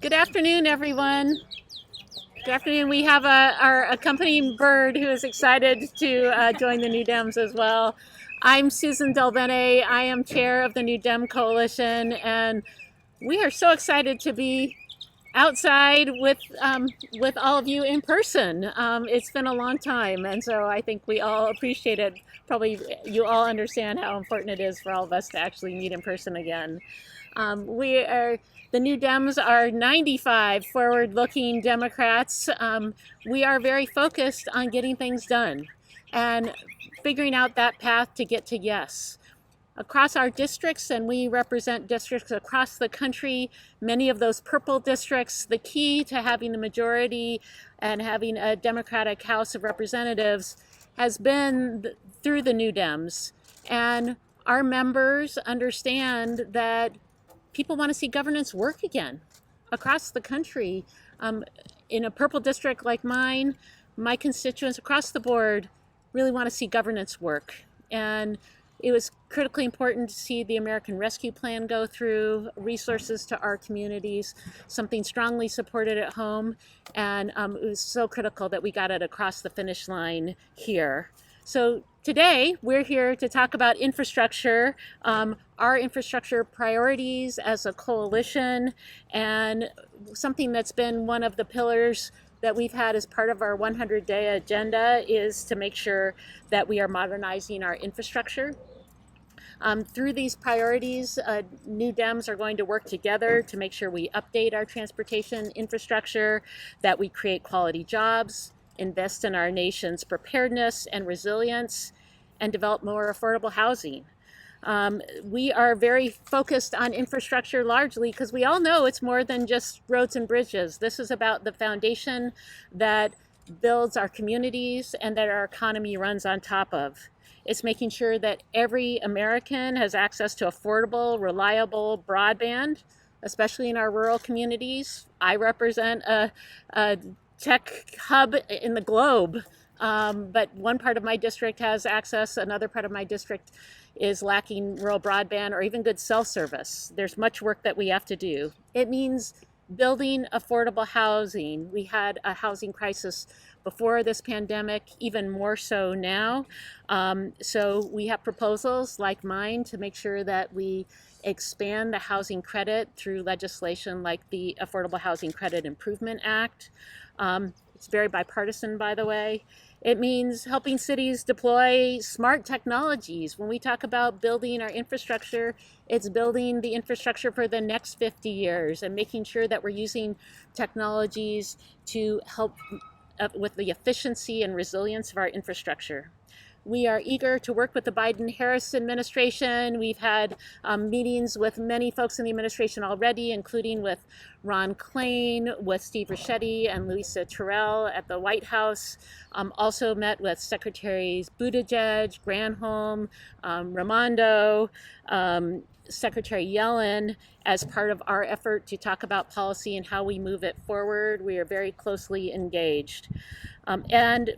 Good afternoon, everyone. Good afternoon. We have our accompanying bird who is excited to join the New Dems as well. I'm Suzan DelBene. I am chair of the New Dem Coalition, and we are so excited to be outside with all of you in person. It's been a long time, and so I think we all appreciate it. Probably you all understand how important it is for all of us to actually meet in person again. The New Dems are 95 forward-looking Democrats. We are very focused on getting things done and figuring out that path to get to yes. Across our districts, and we represent districts across the country, many of those purple districts, the key to having the majority and having a Democratic House of Representatives has been through the New Dems. And our members understand that people want to see governance work again across the country. In a purple district like mine, my constituents across the board really want to see governance work. And it was critically important to see the American Rescue Plan go through, resources to our communities, something strongly supported at home, and it was so critical that we got it across the finish line here. So today, we're here to talk about infrastructure, our infrastructure priorities as a coalition, and something that's been one of the pillars that we've had as part of our 100-day agenda is to make sure that we are modernizing our infrastructure. Through these priorities, New Dems are going to work together to make sure we update our transportation infrastructure, that we create quality jobs, invest in our nation's preparedness and resilience, and develop more affordable housing. We are very focused on infrastructure largely because we all know it's more than just roads and bridges. This is about the foundation that builds our communities and that our economy runs on top of. It's making sure that every American has access to affordable, reliable broadband, especially in our rural communities. I represent a tech hub in the globe, but one part of my district has access, another part of my district is lacking rural broadband or even good cell service. There's much work that we have to do. It means building affordable housing. We had a housing crisis before this pandemic, even more so now. So we have proposals like mine to make sure that we expand the housing credit through legislation like the Affordable Housing Credit Improvement Act. It's very bipartisan, by the way. It means helping cities deploy smart technologies. When we talk about building our infrastructure, it's building the infrastructure for the next 50 years and making sure that we're using technologies to help with the efficiency and resilience of our infrastructure. We are eager to work with the Biden-Harris administration. We've had meetings with many folks in the administration already, including with Ron Klain, with Steve Ricchetti, and Louisa Terrell at the White House. Also met with Secretaries Buttigieg, Granholm, Raimondo, Secretary Yellen as part of our effort to talk about policy and how we move it forward. We are very closely engaged. And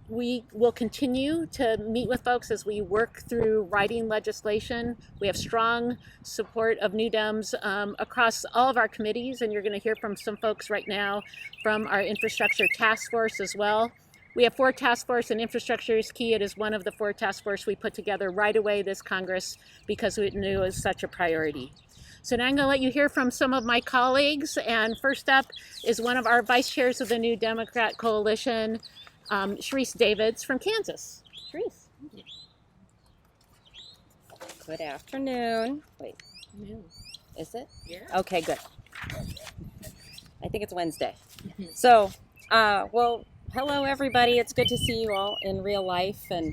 we will continue to meet with folks as we work through writing legislation. We have strong support of New Dems across all of our committees, and you're going to hear from some folks right now from our infrastructure task force as well. We have 4 task force, and infrastructure is key. It is one of the 4 task force we put together right away this Congress because we knew it was such a priority. So now I'm going to let you hear from some of my colleagues. And first up is one of our vice chairs of the New Democrat Coalition, Sharice Davids from Kansas. Sharice. Good afternoon. Wait, is it? Yeah. Okay, good. I think it's Wednesday. So, well, hello everybody. It's good to see you all in real life and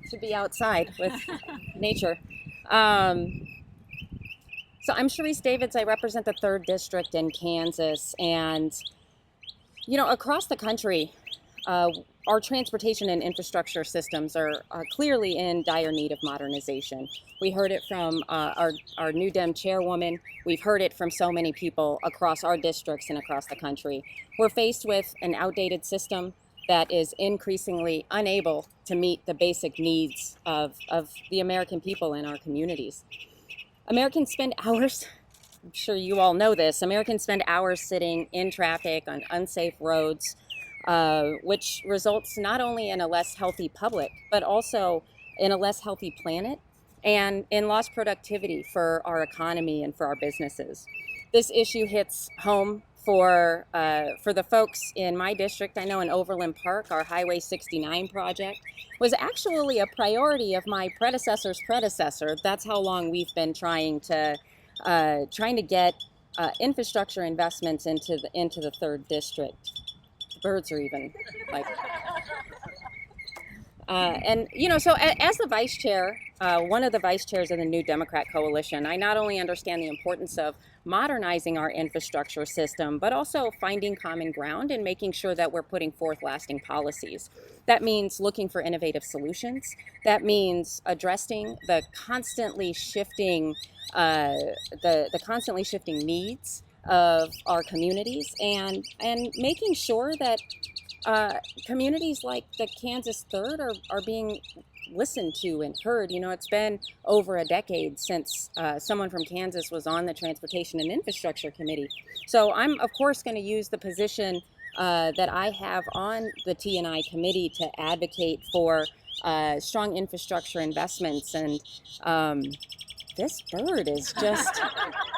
to be outside with nature. So I'm Sharice Davids. I represent the 3rd District in Kansas. And, you know, across the country, our transportation and infrastructure systems are clearly in dire need of modernization. We heard it from our New Dem chairwoman. We've heard it from so many people across our districts and across the country. We're faced with an outdated system that is increasingly unable to meet the basic needs of the American people in our communities. Americans spend hours I'm sure you all know this, Americans spend hours sitting in traffic on unsafe roads, which results not only in a less healthy public, but also in a less healthy planet and in lost productivity for our economy and for our businesses. This issue hits home for the folks in my district. I know in Overland Park, our Highway 69 project was actually a priority of my predecessor's predecessor. That's how long we've been trying to get infrastructure investments into the third district. The birds are even like. And, you know, so as the vice chair, one of the vice chairs of the New Democrat Coalition, I not only understand the importance of modernizing our infrastructure system, but also finding common ground and making sure that we're putting forth lasting policies. That means looking for innovative solutions. That means addressing the constantly shifting needs of our communities and making sure that communities like the Kansas Third are being listened to and heard. You know, it's been over a decade since someone from Kansas was on the Transportation and Infrastructure Committee. So I'm, of course, going to use the position that I have on the T&I committee to advocate for strong infrastructure investments. And this bird is just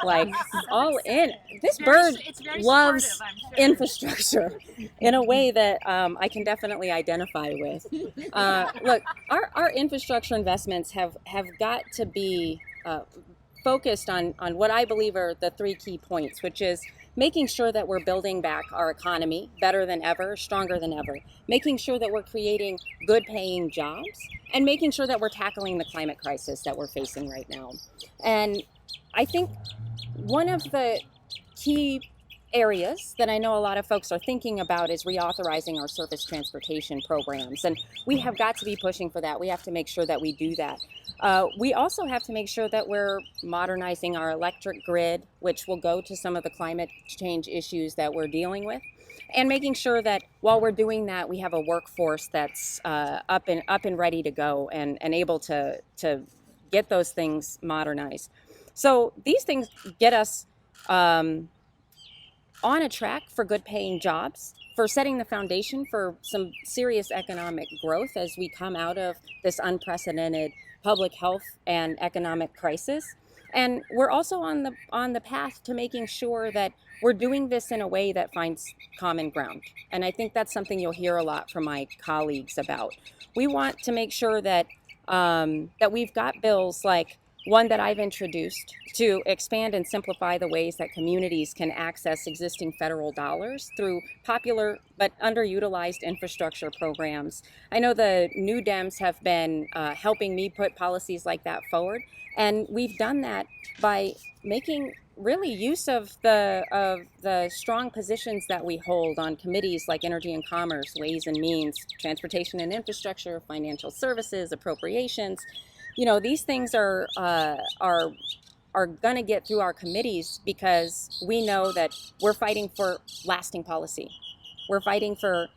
like all in. This bird loves infrastructure in a way that I can definitely identify with. Look, our infrastructure investments have got to be focused on what I believe are the three key points, which is making sure that we're building back our economy better than ever, stronger than ever, making sure that we're creating good paying jobs, and making sure that we're tackling the climate crisis that we're facing right now. And I think one of the key areas that I know a lot of folks are thinking about is reauthorizing our surface transportation programs. And we have got to be pushing for that. We have to make sure that we do that. We also have to make sure that we're modernizing our electric grid, which will go to some of the climate change issues that we're dealing with, and making sure that while we're doing that, we have a workforce that's up and ready to go and able to get those things modernized. So these things get us on a track for good paying jobs, for setting the foundation for some serious economic growth as we come out of this unprecedented public health and economic crisis. And we're also on the path to making sure that we're doing this in a way that finds common ground. And I think that's something you'll hear a lot from my colleagues about. We want to make sure that that we've got bills like one that I've introduced to expand and simplify the ways that communities can access existing federal dollars through popular but underutilized infrastructure programs. I know the New Dems have been helping me put policies like that forward, and we've done that by making really use of the strong positions that we hold on committees like Energy and Commerce, Ways and Means, Transportation and Infrastructure, Financial Services, Appropriations. You know, these things are going to get through our committees because we know that we're fighting for lasting policy. We're fighting for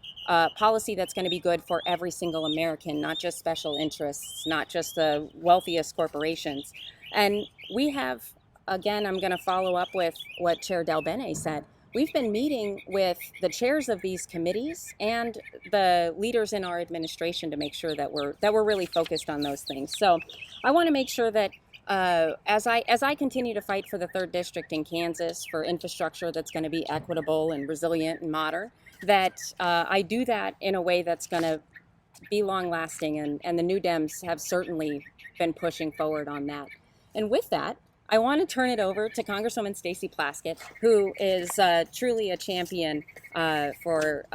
policy that's going to be good for every single American, not just special interests, not just the wealthiest corporations. And we have, again, I'm going to follow up with what Chair DelBene said. We've been meeting with the chairs of these committees and the leaders in our administration to make sure that we're really focused on those things. So I want to make sure that as I continue to fight for the 3rd District in Kansas for infrastructure that's going to be equitable and resilient and modern, that I do that in a way that's going to be long-lasting, and the New Dems have certainly been pushing forward on that. And with that, I want to turn it over to Congresswoman Stacey Plaskett, who is truly a champion for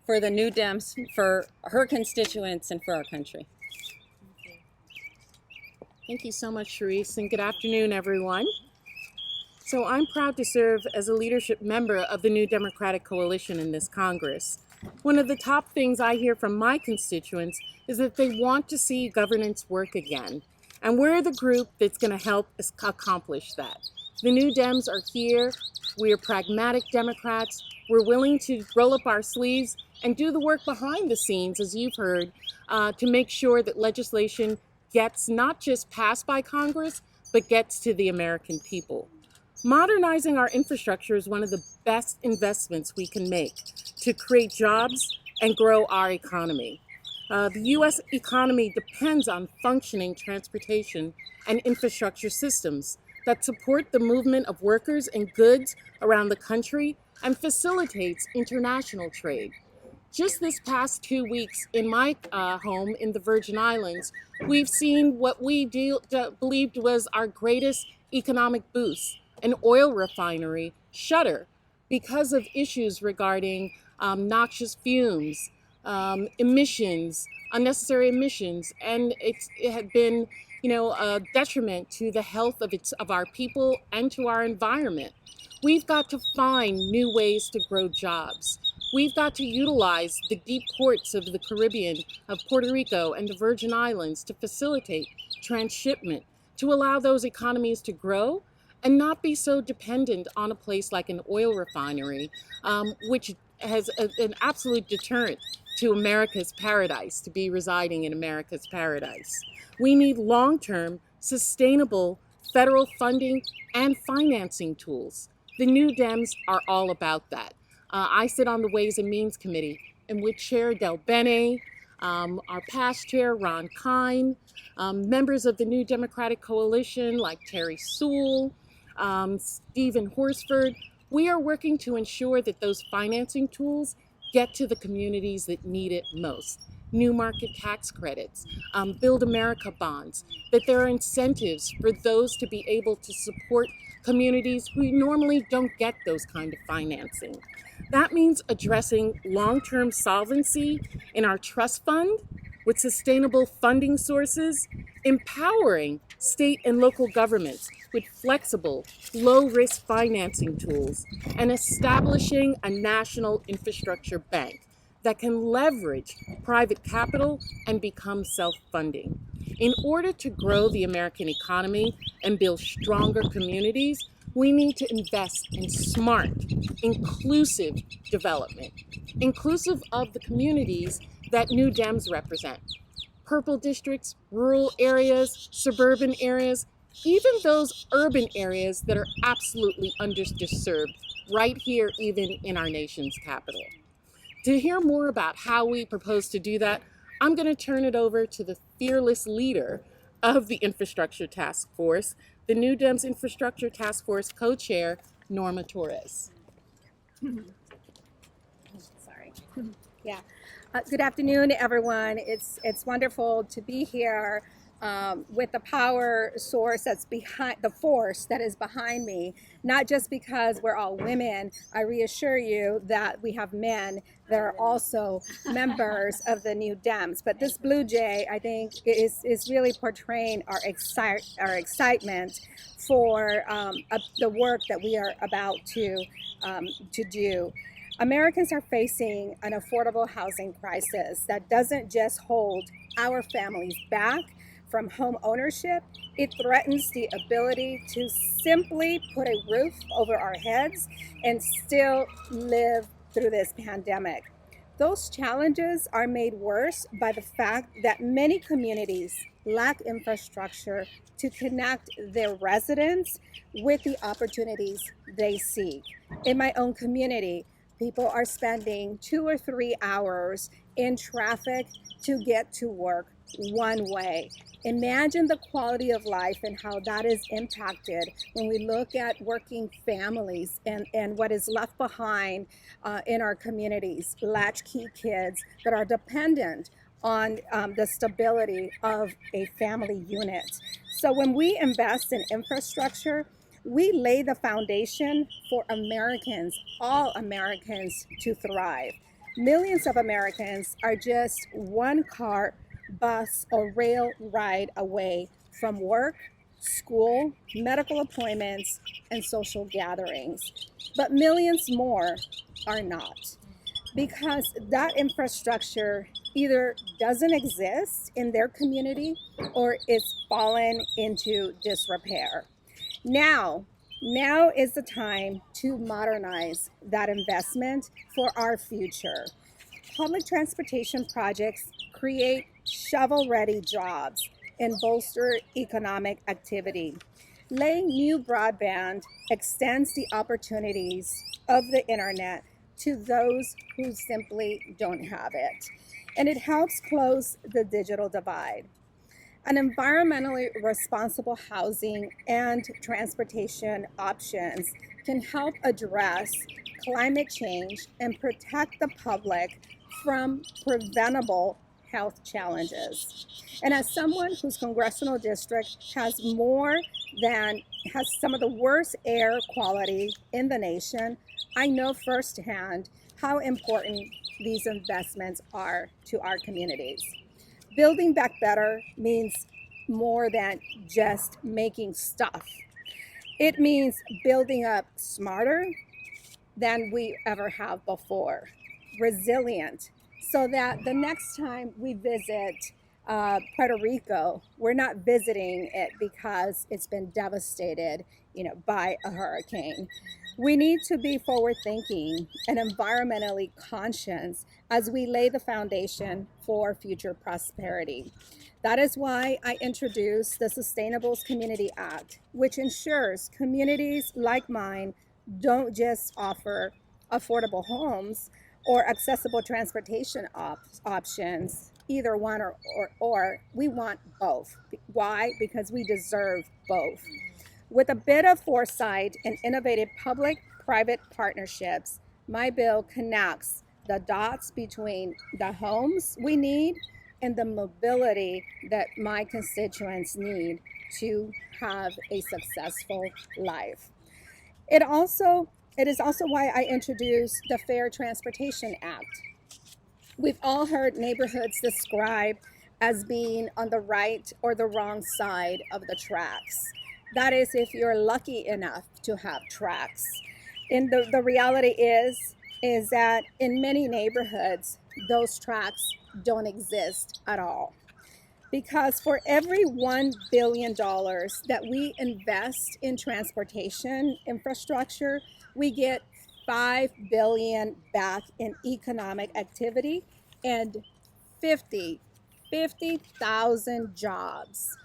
the New Dems, for her constituents, and for our country. Thank you so much, Sharice, and good afternoon, everyone. So I'm proud to serve as a leadership member of the New Democratic Coalition in this Congress. One of the top things I hear from my constituents is that they want to see governance work again. And we're the group that's going to help us accomplish that. The New Dems are here. We are pragmatic Democrats. We're willing to roll up our sleeves and do the work behind the scenes, as you've heard, to make sure that legislation gets not just passed by Congress, but gets to the American people. Modernizing our infrastructure is one of the best investments we can make to create jobs and grow our economy. The U.S. economy depends on functioning transportation and infrastructure systems that support the movement of workers and goods around the country and facilitates international trade. Just this past 2 weeks in my home in the Virgin Islands, we've seen what we believed was our greatest economic boost, an oil refinery shutter because of issues regarding noxious fumes, emissions, unnecessary emissions, and it had been, a detriment to the health of our people and to our environment. We've got to find new ways to grow jobs. We've got to utilize the deep ports of the Caribbean, of Puerto Rico and the Virgin Islands to facilitate transshipment, to allow those economies to grow and not be so dependent on a place like an oil refinery, which has an absolute deterrent to America's paradise, to be residing in America's paradise. We need long-term, sustainable federal funding and financing tools. The New Dems are all about that. I sit on the Ways and Means Committee, and with Chair DelBene, our past chair, Ron Kine, members of the New Democratic Coalition like Terry Sewell, Stephen Horsford, we are working to ensure that those financing tools get to the communities that need it most. New market tax credits, Build America bonds, that there are incentives for those to be able to support communities who normally don't get those kind of financing. That means addressing long-term solvency in our trust fund with sustainable funding sources, empowering state and local governments with flexible, low-risk financing tools, and establishing a national infrastructure bank that can leverage private capital and become self-funding. In order to grow the American economy and build stronger communities, we need to invest in smart, inclusive development, inclusive of the communities that New Dems represent. Purple districts, rural areas, suburban areas, even those urban areas that are absolutely underserved right here, even in our nation's capital. To hear more about how we propose to do that, I'm going to turn it over to the fearless leader of the Infrastructure Task Force, the New Dems Infrastructure Task Force co-chair, Norma Torres. Sorry. Yeah. Good afternoon, everyone. It's wonderful to be here with the power source that's behind, the force that is behind me, not just because we're all women. I reassure you that we have men that are also members of the New Dems. But this Blue Jay, I think, is really portraying our excitement for the work that we are about to do. Americans are facing an affordable housing crisis that doesn't just hold our families back from home ownership, it threatens the ability to simply put a roof over our heads and still live through this pandemic. Those challenges are made worse by the fact that many communities lack infrastructure to connect their residents with the opportunities they seek. In my own community, people are spending 2 or 3 hours in traffic to get to work one way. Imagine the quality of life and how that is impacted when we look at working families and what is left behind in our communities, latchkey kids that are dependent on the stability of a family unit. So when we invest in infrastructure, we lay the foundation for Americans, all Americans, to thrive. Millions of Americans are just one car, bus, or rail ride away from work, school, medical appointments, and social gatherings. But millions more are not, because that infrastructure either doesn't exist in their community or is fallen into disrepair. Now is the time to modernize that investment for our future. Public transportation projects create shovel-ready jobs and bolster economic activity. Laying new broadband extends the opportunities of the internet to those who simply don't have it, and it helps close the digital divide. An environmentally responsible housing and transportation options can help address climate change and protect the public from preventable health challenges. And as someone whose congressional district has some of the worst air quality in the nation, I know firsthand how important these investments are to our communities. Building back better means more than just making stuff. It means building up smarter than we ever have before, resilient, so that the next time we visit Puerto Rico, we're not visiting it because it's been devastated, by a hurricane. We need to be forward-thinking and environmentally conscious as we lay the foundation for future prosperity. That is why I introduced the Sustainable Community Act, which ensures communities like mine don't just offer affordable homes or accessible transportation options, either one or we want both. Why? Because we deserve both. With a bit of foresight and innovative public-private partnerships, my bill connects the dots between the homes we need and the mobility that my constituents need to have a successful life. It is also why I introduced the Fair Transportation Act. We've all heard neighborhoods described as being on the right or the wrong side of the tracks. That is, if you're lucky enough to have tracks. And the reality is that in many neighborhoods, those tracks don't exist at all. Because for every $1 billion that we invest in transportation infrastructure, we get $5 billion back in economic activity and 50,000 jobs.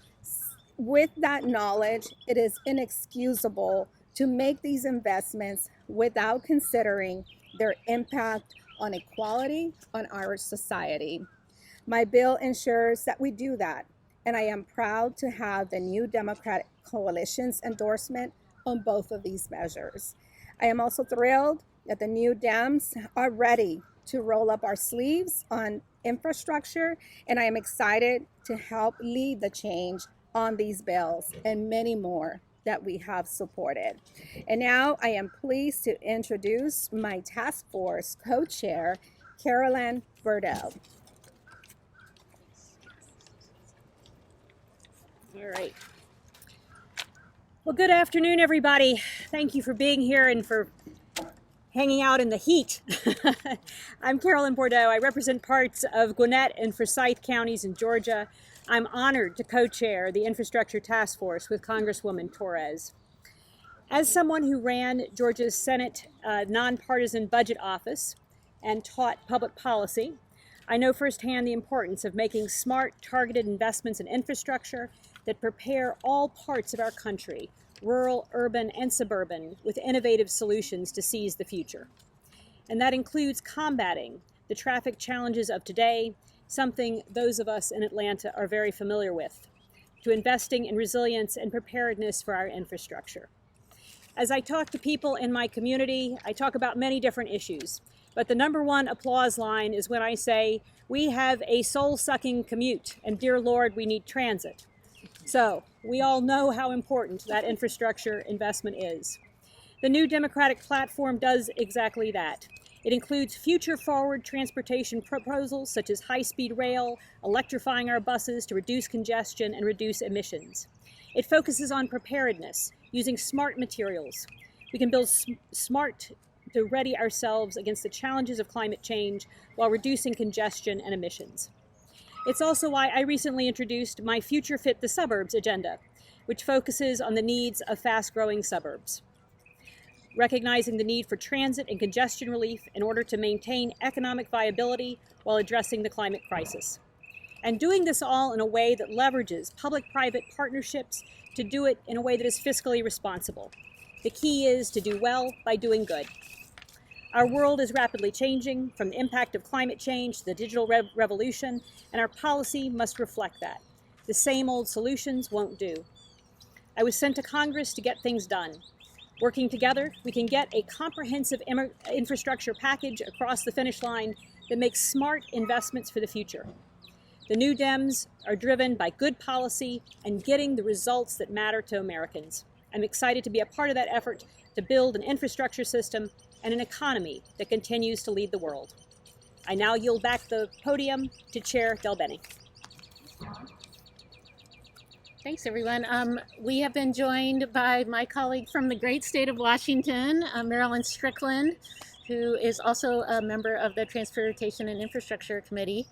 With that knowledge, it is inexcusable to make these investments without considering their impact on equality on our society. My bill ensures that we do that, and I am proud to have the new Democratic coalition's endorsement on both of these measures. I am also thrilled that the new Dems are ready to roll up our sleeves on infrastructure, and I am excited to help lead the change on these bills and many more that we have supported. And now I am pleased to introduce my task force co-chair, Carolyn Bourdeaux. All right. Well, good afternoon, everybody. Thank you for being here and for hanging out in the heat. I'm Carolyn Bourdeaux. I represent parts of Gwinnett and Forsyth counties in Georgia. I'm honored to co-chair the Infrastructure Task Force with Congresswoman Torres. As someone who ran Georgia's Senate nonpartisan budget office and taught public policy, I know firsthand the importance of making smart, targeted investments in infrastructure that prepare all parts of our country, rural, urban, and suburban, with innovative solutions to seize the future. And that includes combating the traffic challenges of today, something those of us in Atlanta are very familiar with, to investing in resilience and preparedness for our infrastructure. As I talk to people in my community, I talk about many different issues, but the number one applause line is when I say, we have a soul-sucking commute, and dear Lord, we need transit. So we all know how important that infrastructure investment is. The new Democratic platform does exactly that. It includes future-forward transportation proposals such as high-speed rail, electrifying our buses to reduce congestion and reduce emissions. It focuses on preparedness, using smart materials. We can build smart to ready ourselves against the challenges of climate change while reducing congestion and emissions. It's also why I recently introduced my Future Fit the Suburbs agenda, which focuses on the needs of fast-growing suburbs, recognizing the need for transit and congestion relief in order to maintain economic viability while addressing the climate crisis. and doing this all in a way that leverages public-private partnerships to do it in a way that is fiscally responsible. The key is to do well by doing good. Our world is rapidly changing, from the impact of climate change to the digital revolution, and our policy must reflect that. The same old solutions won't do. I was sent to Congress to get things done. Working together, we can get a comprehensive infrastructure package across the finish line that makes smart investments for the future. The New Dems are driven by good policy and getting the results that matter to Americans. I'm excited to be a part of that effort to build an infrastructure system and an economy that continues to lead the world. I now yield back the podium to Chair DelBene. Thanks, everyone. We have been joined by my colleague from the great state of Washington, Marilyn Strickland, who is also a member of the Transportation and Infrastructure Committee.